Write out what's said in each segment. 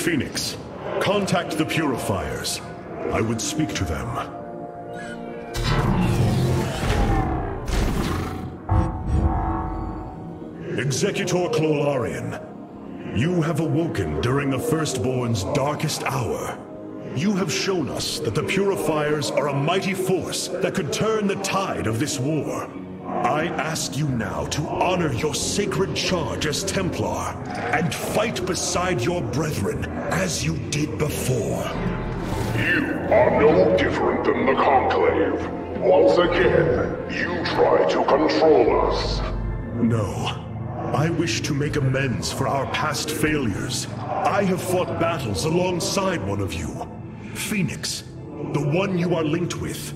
Phoenix, contact the Purifiers. I would speak to them. Executor Clolarian, you have awoken during the Firstborn's darkest hour. You have shown us that the Purifiers are a mighty force that could turn the tide of this war. I ask you now to honor your sacred charge as Templar and fight beside your brethren as you did before. You are no different than the Conclave. Once again, you try to control us. No. I wish to make amends for our past failures. I have fought battles alongside one of you. Phoenix, the one you are linked with.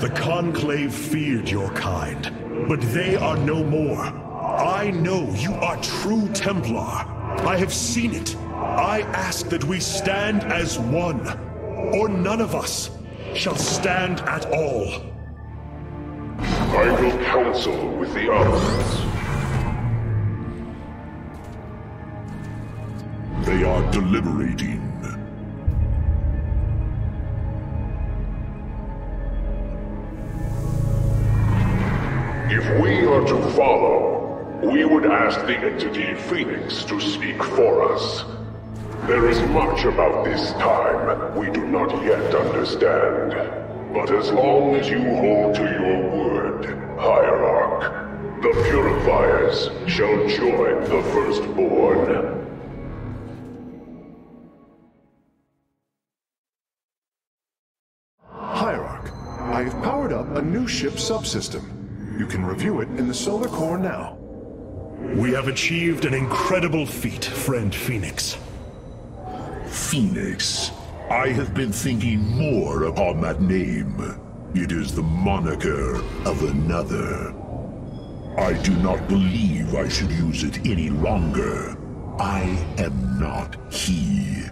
The Conclave feared your kind, but they are no more. I know you are true Templar. I have seen it. I ask that we stand as one, or none of us shall stand at all. I will counsel with the others. They are deliberating. If we are to follow, we would ask the entity Phoenix to speak for us. There is much about this time we do not yet understand. But as long as you hold to your word, Hierarch, the Purifiers shall join the Firstborn. Hierarch, I have powered up a new ship subsystem. You can review it in the solar core now. We have achieved an incredible feat, friend Phoenix. Phoenix. I have been thinking more upon that name. It is the moniker of another. I do not believe I should use it any longer. I am not he.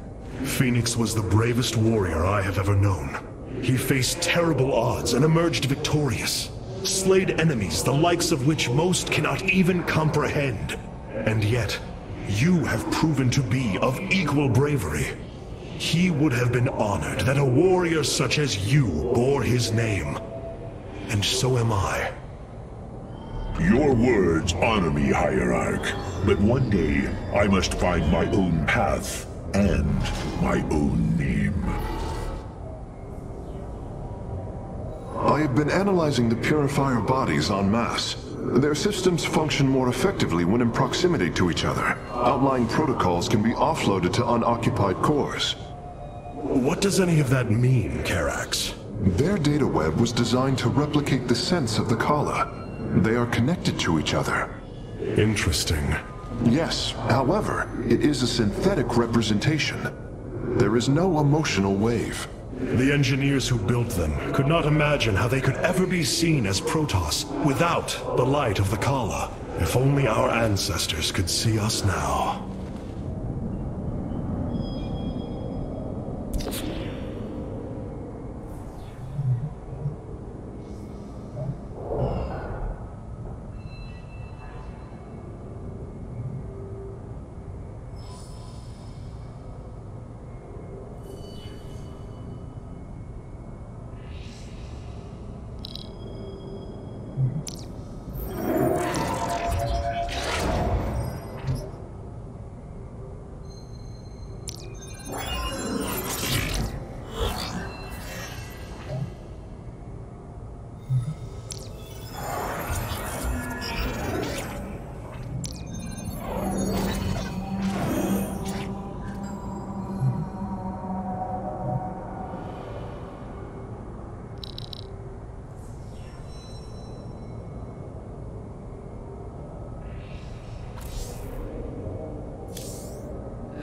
Phoenix was the bravest warrior I have ever known. He faced terrible odds and emerged victorious. Slayed enemies the likes of which most cannot even comprehend. And yet, you have proven to be of equal bravery. He would have been honored that a warrior such as you bore his name. And so am I. Your words honor me, Hierarch. But one day, I must find my own path and my own name. I have been analyzing the Purifier bodies en masse. Their systems function more effectively when in proximity to each other. Outlying protocols can be offloaded to unoccupied cores. What does any of that mean, Carax? Their data web was designed to replicate the sense of the Kala. They are connected to each other. Interesting. Yes, however, it is a synthetic representation. There is no emotional wave. The engineers who built them could not imagine how they could ever be seen as Protoss without the light of the Kala. If only our ancestors could see us now.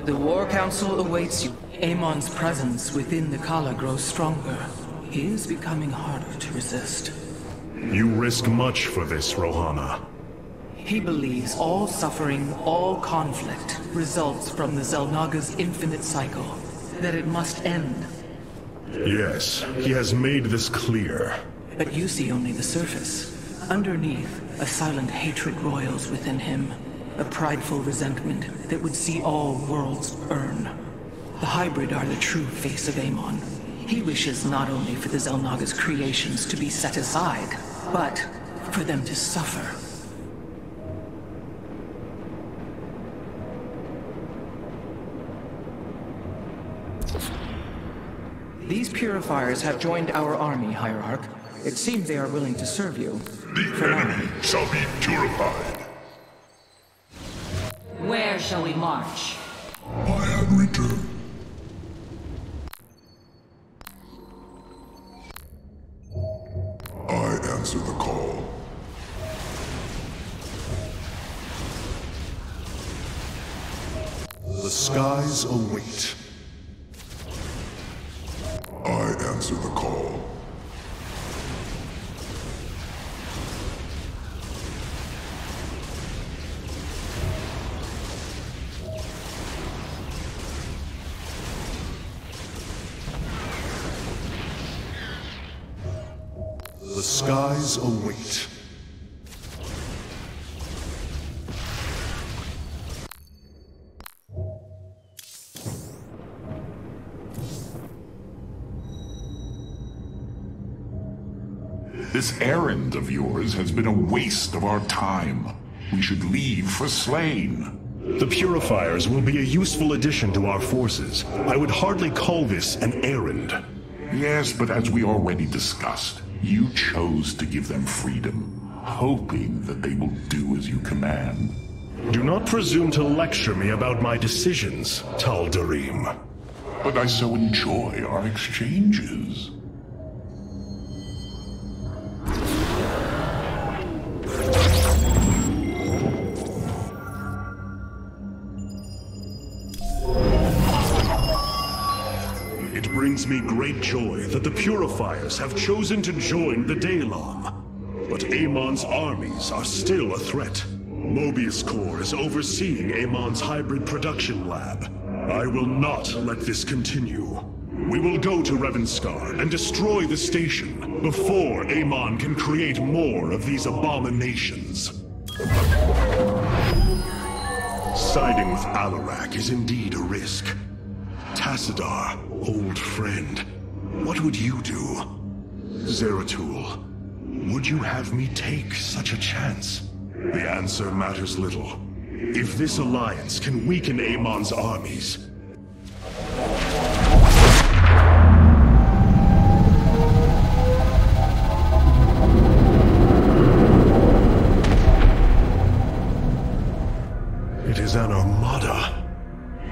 The War Council awaits you. Amon's presence within the Kala grows stronger. He is becoming harder to resist. You risk much for this, Rohana. He believes all suffering, all conflict, results from the Xel'Naga's infinite cycle. That it must end. Yes, he has made this clear. But you see only the surface. Underneath, a silent hatred roils within him. A prideful resentment that would see all worlds burn. The hybrid are the true face of Amon. He wishes not only for the Xel'Naga's creations to be set aside, but for them to suffer. These purifiers have joined our army, Hierarch. It seems they are willing to serve you. The enemy shall be purified. Where shall we march? I have returned. I answer the call. The skies await. I answer the call. The skies await. This errand of yours has been a waste of our time. We should leave for Slain. The Purifiers will be a useful addition to our forces. I would hardly call this an errand. Yes, but as we already discussed, you chose to give them freedom, hoping that they will do as you command. Do not presume to lecture me about my decisions, Tal'Darim. But I so enjoy our exchanges. It brings me great joy that the Purifiers have chosen to join the Daylom. But Amon's armies are still a threat. Mobius Corps is overseeing Amon's hybrid production lab. I will not let this continue. We will go to Revanskar and destroy the station before Amon can create more of these abominations. Siding with Alarak is indeed a risk. Tassadar, old friend, what would you do? Zeratul, would you have me take such a chance? The answer matters little. If this alliance can weaken Amon's armies, it is an armada.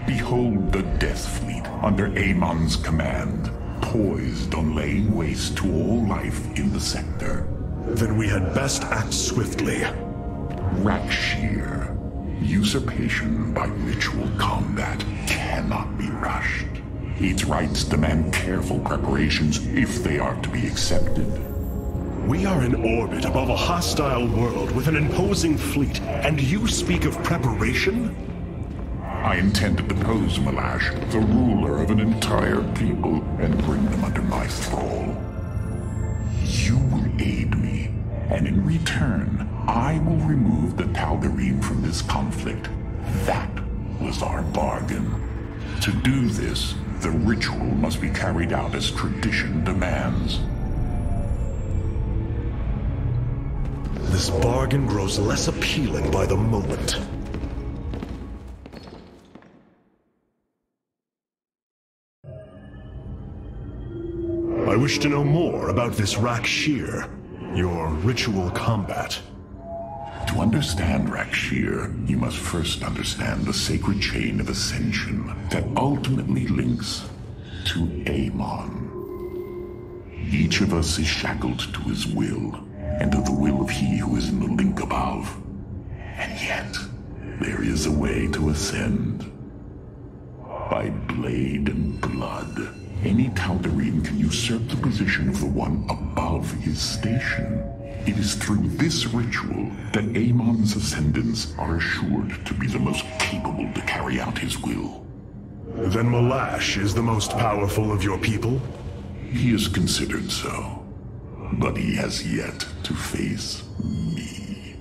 Behold the Death Fleet under Amon's command, poised on laying waste to all life in the sector. Then we had best act swiftly. Rakshir. Usurpation by ritual combat cannot be rushed. Its rites demand careful preparations if they are to be accepted. We are in orbit above a hostile world with an imposing fleet, and you speak of preparation? I intend to depose Malash, the ruler of an entire people, and bring them under my thrall. You will aid me, and in return, I will remove the Tal'Darim from this conflict. That was our bargain. To do this, the ritual must be carried out as tradition demands. This bargain grows less appealing by the moment. I wish to know more about this Rakshir, your ritual combat. To understand Rakshir, you must first understand the sacred chain of ascension that ultimately links to Amon. Each of us is shackled to his will, and to the will of he who is in the link above. And yet, there is a way to ascend. By blade and blood, any Tal'Darim can usurp the position of the one above his station. It is through this ritual that Amon's ascendants are assured to be the most capable to carry out his will. Then Malash is the most powerful of your people? He is considered so, but he has yet to face me.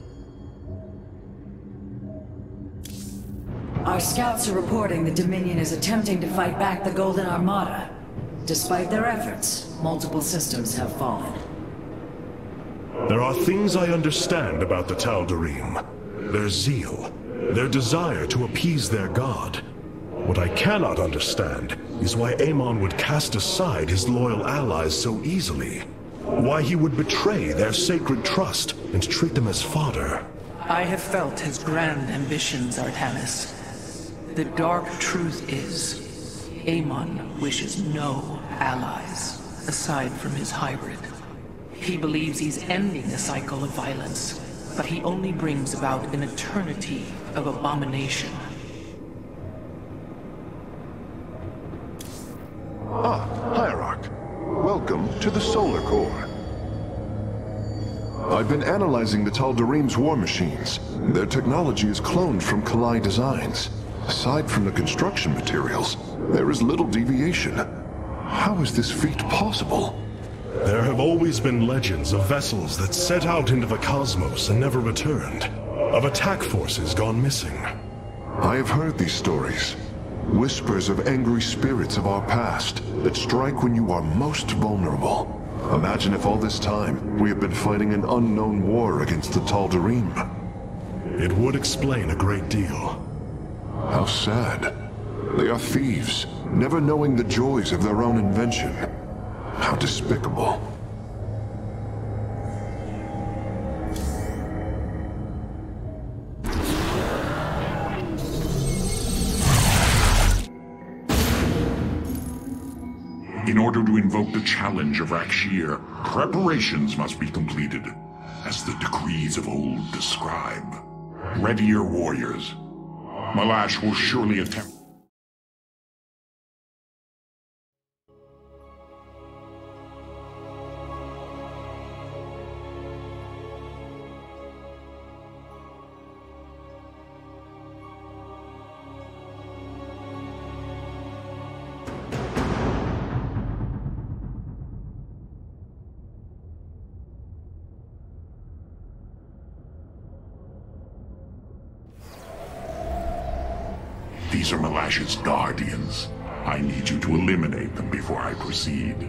Our scouts are reporting the Dominion is attempting to fight back the Golden Armada. Despite their efforts, multiple systems have fallen. There are things I understand about the Tal'Darim. Their zeal, their desire to appease their god. What I cannot understand is why Amon would cast aside his loyal allies so easily. Why he would betray their sacred trust and treat them as fodder. I have felt his grand ambitions, Artanis. The dark truth is, Amon wishes no allies, aside from his hybrid. He believes he's ending a cycle of violence, but he only brings about an eternity of abomination. Ah, Hierarch. Welcome to the Solar Core. I've been analyzing the Tal'Darim's war machines. Their technology is cloned from Kalai designs. Aside from the construction materials, there is little deviation. How is this feat possible? There have always been legends of vessels that set out into the cosmos and never returned. Of attack forces gone missing. I have heard these stories. Whispers of angry spirits of our past that strike when you are most vulnerable. Imagine if all this time we have been fighting an unknown war against the Tal'Darim. It would explain a great deal. How sad. They are thieves, never knowing the joys of their own invention. How despicable. In order to invoke the challenge of Rakshir, preparations must be completed, as the decrees of old describe. Ready your warriors. Malash will surely attempt. These are Malash's guardians. I need you to eliminate them before I proceed.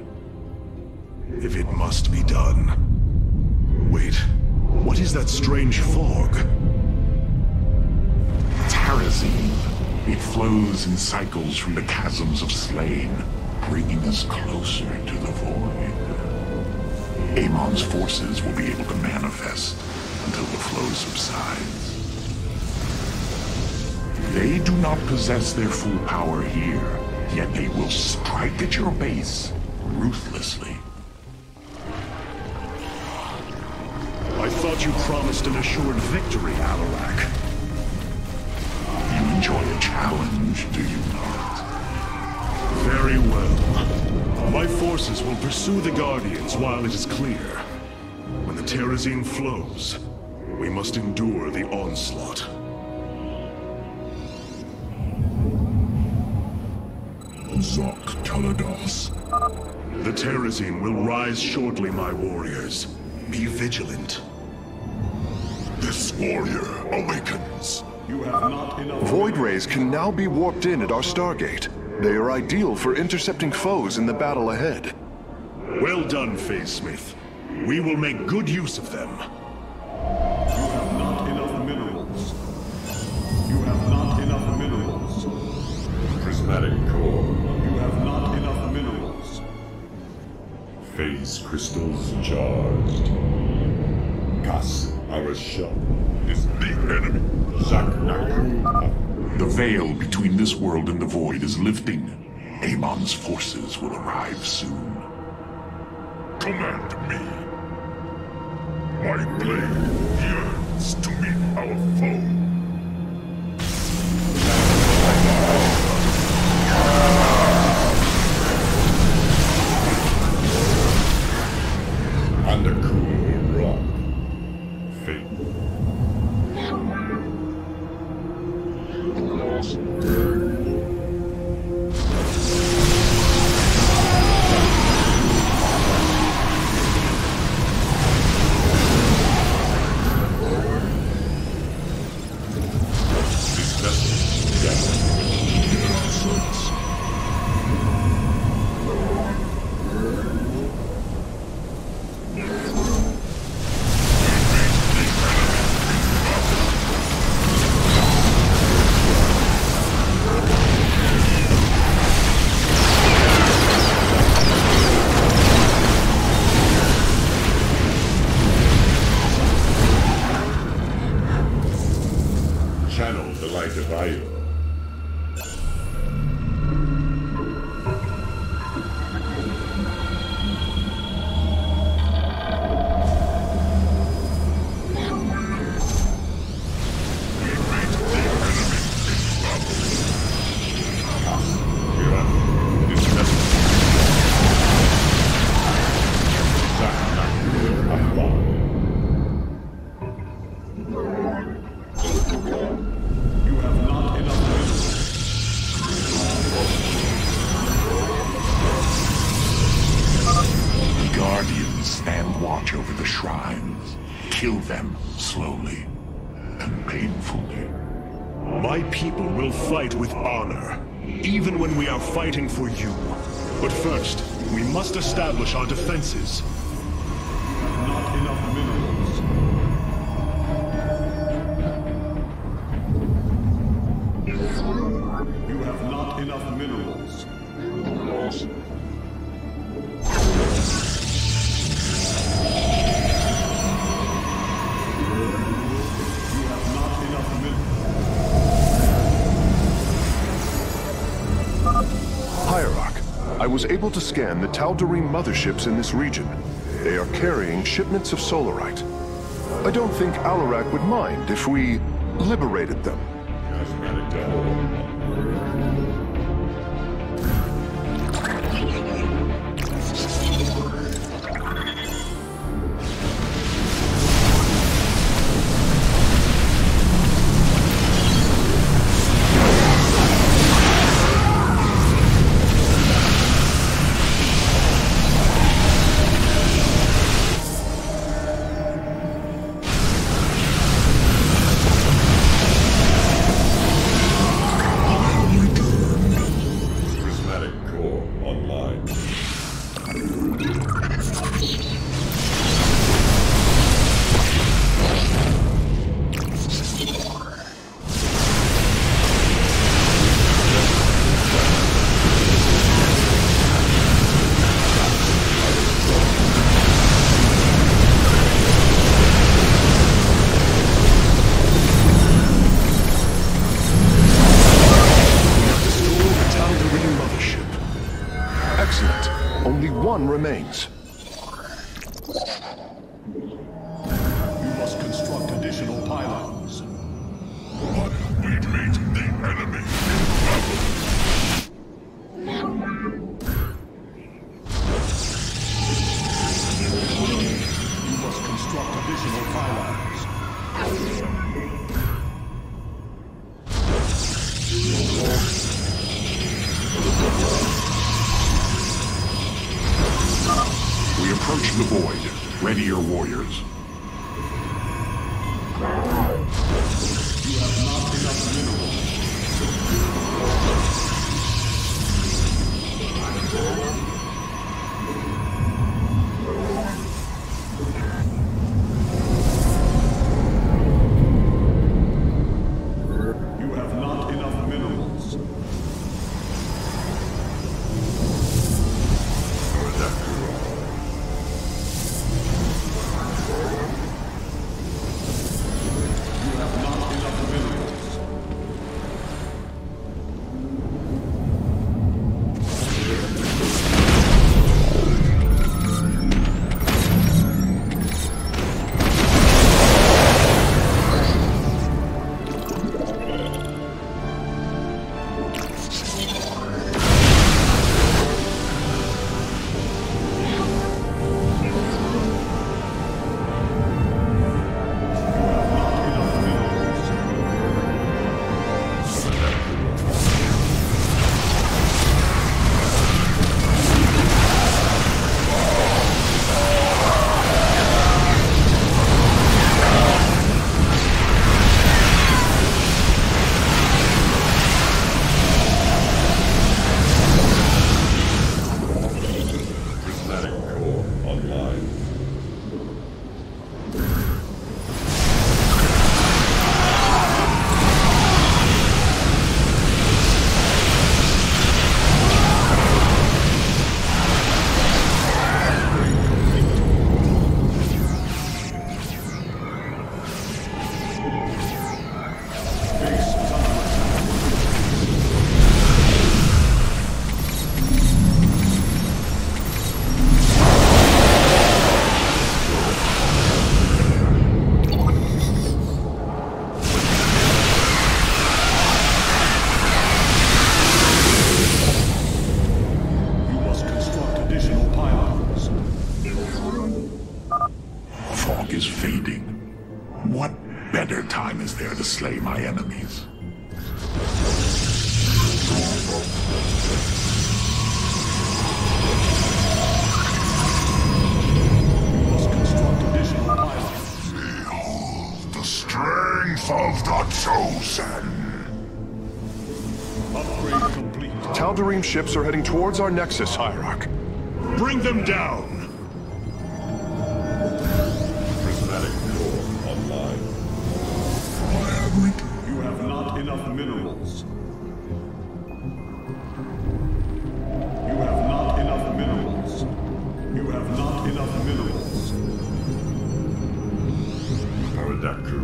If it must be done. Wait, what is that strange fog? Terrazine. It flows in cycles from the chasms of slain, bringing us closer to the void. Amon's forces will be able to manifest until the flow subsides. They do not possess their full power here, yet they will strike at your base ruthlessly. I thought you promised an assured victory, Alarak. You enjoy a challenge, do you not? Very well. My forces will pursue the Guardians while it is clear. When the Terrazine flows, we must endure the onslaught. Zok Talados. The Terrazine will rise shortly, my warriors. Be vigilant. This warrior awakens. You have not enough... Void rays can now be warped in at our Stargate. They are ideal for intercepting foes in the battle ahead. Well done, Phase Smith. We will make good use of them. You have not enough minerals. You have not enough minerals. Prismatic core. You have not enough minerals. Phase crystals charged. Gas, our shell. Is the enemy. Zaknaku. The veil between this world and the void is lifting. Amon's forces will arrive soon. Command me. My blade yearns to meet our foe. On the cool rock. Fate. Reihe. Stand watch over the shrines. Kill them slowly and painfully. My people will fight with honor, even when we are fighting for you. But first, we must establish our defenses. Not enough minerals. You have not enough minerals. I was able to scan the Tal'Darim motherships in this region. They are carrying shipments of solarite. I don't think Alarak would mind if we liberated them. Cosmetic demo. Only one remains. You must construct additional pylons. But we meet the enemy You must construct additional pylons. We approach the void. Ready your warriors. You have not enough minerals. You have not enough minerals. fading. What better time is there to slay my enemies? Behold the strength of the Chosen! Upgrade complete. Tal'Darim ships are heading towards our nexus, Hierarch. Bring them down! Prismatic core online. You have not enough minerals. You have not enough minerals. You have not enough minerals. Paradactyl.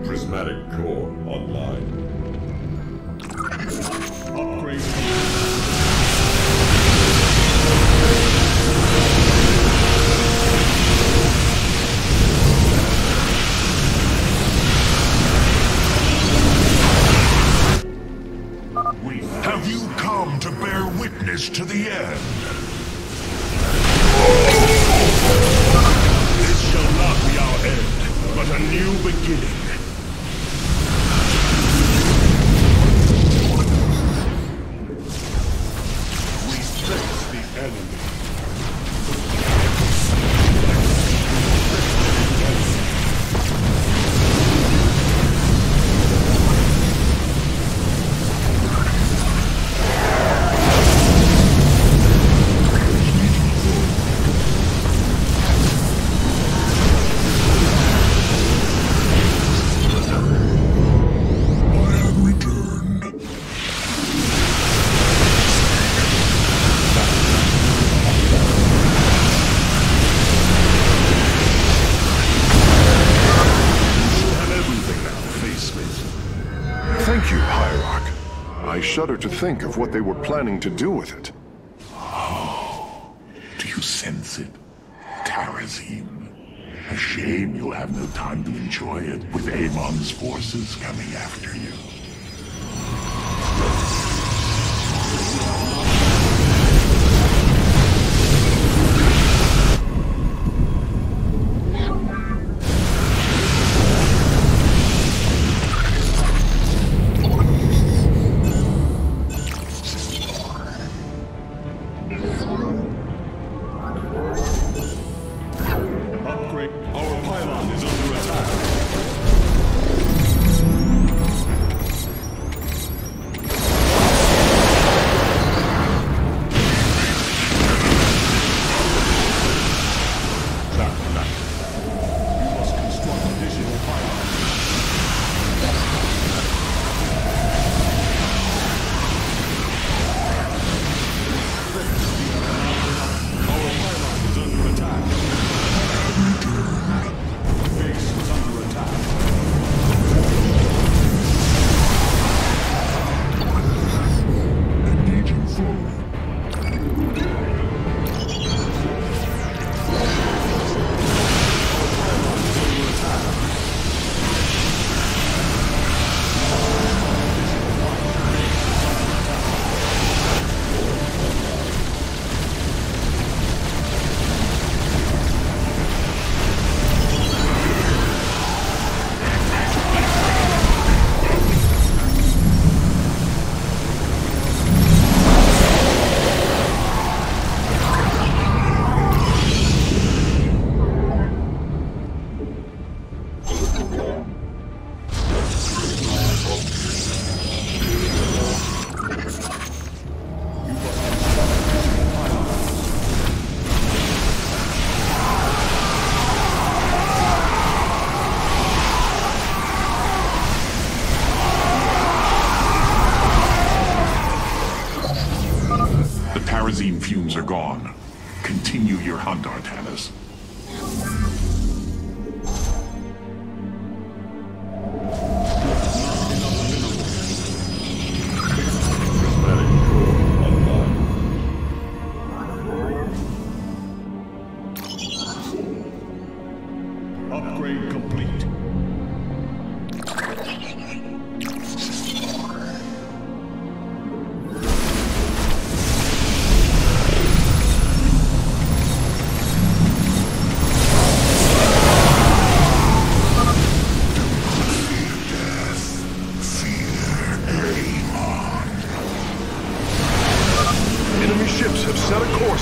Prismatic core online. Upgrade. Have you come to bear witness to the end? This shall not be our end, but a new beginning. We face the enemy. Thank you, Hierarch. I shudder to think of what they were planning to do with it. Do you sense it? Terrazine. A shame you'll have no time to enjoy it with Amon's forces coming after you. Upgrade. Our pylon is under attack. You must construct additional pylons. Our pylon is under attack. Base is under attack. Engaging forward. Terrazine fumes are gone. Continue your hunt, Artanis.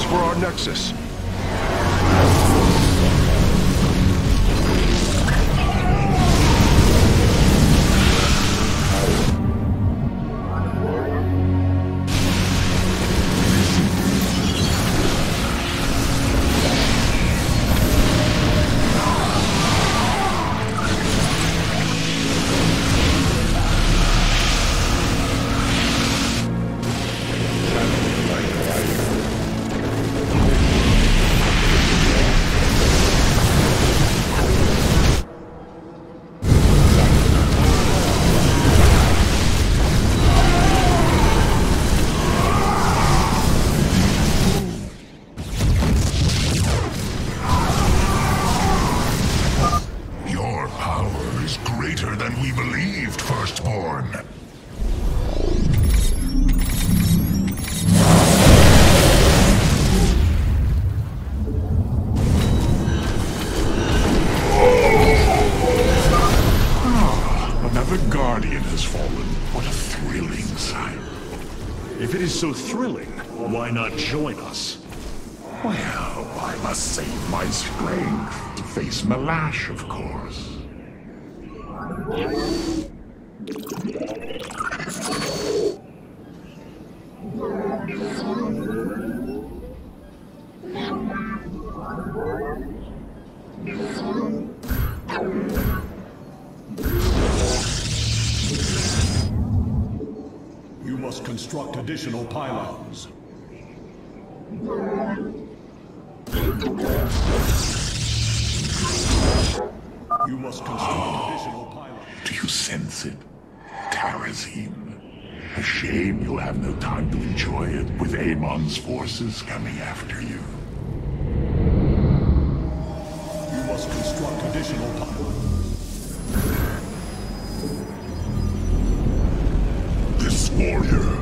for our nexus. So thrilling, why not join us? Well, I must save my strength to face Malash, of course. You must construct additional pylons. You must construct additional pylons. Do you sense it? Terrazine. A shame you'll have no time to enjoy it with Amon's forces coming after you. You must construct additional pylons. This warrior.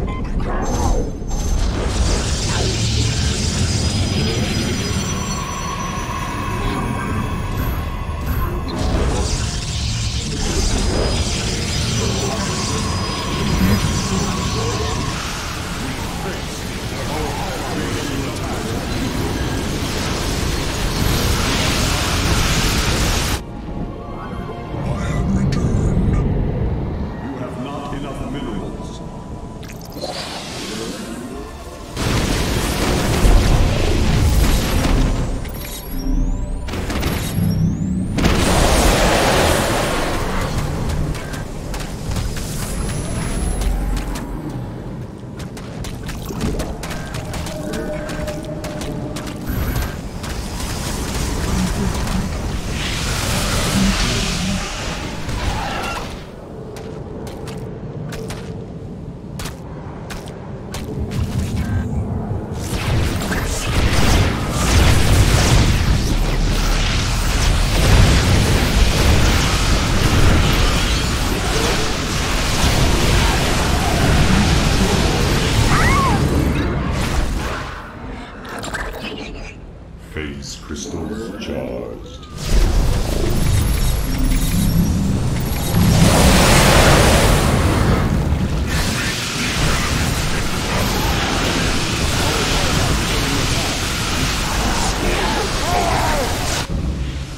Phase crystals charged.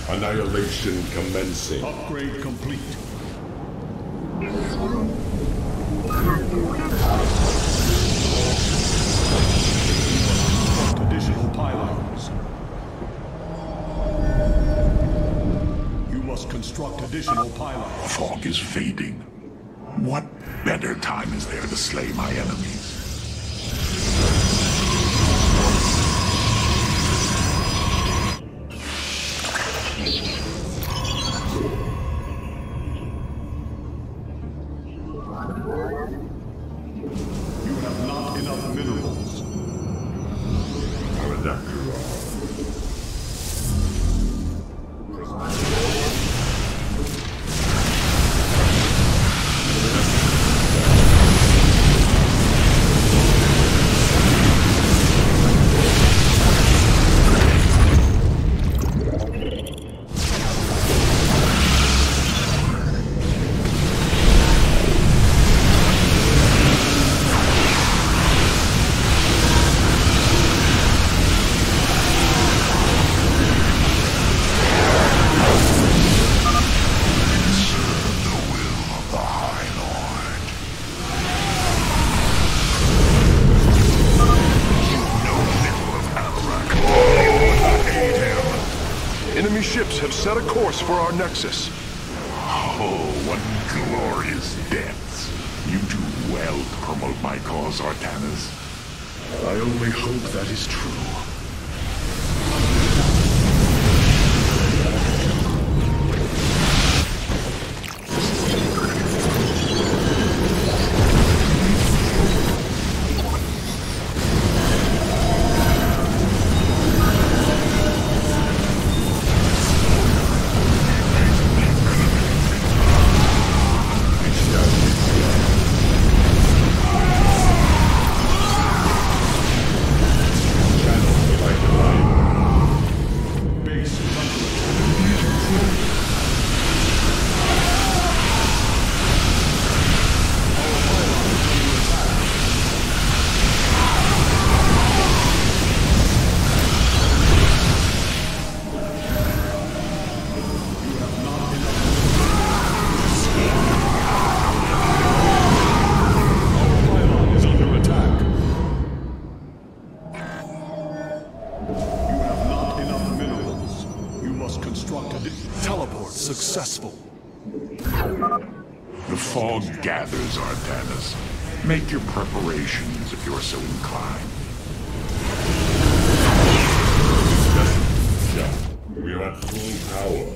Annihilation commencing. Upgrade complete. Additional pylons. You must construct additional pylons. The fog is fading. What better time is there to slay my enemies? You have not enough minerals. have set a course for our nexus. Oh, what glorious deaths. You do well to promote my cause, Artanis. I only hope that is true. Successful. The fog gathers, Artanis. Make your preparations if you're so inclined. We are at full power.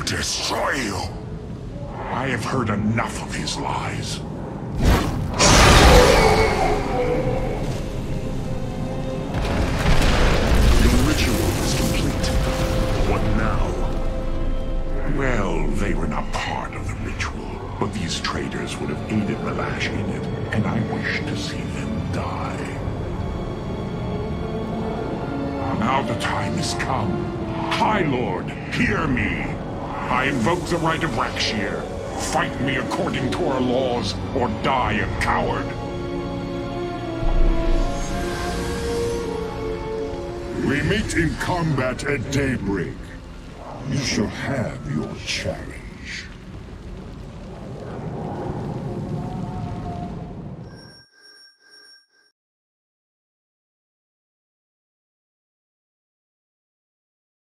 Destroy you! I have heard enough of his lies. Your ritual is complete. What now? Well, they were not part of the ritual, but these traitors would have aided Relash in it, and I wish to see them die. Now the time has come. High Lord, hear me! I invoke the right of Rakshir. Fight me according to our laws, or die a coward. We meet in combat at daybreak. You shall have your chance.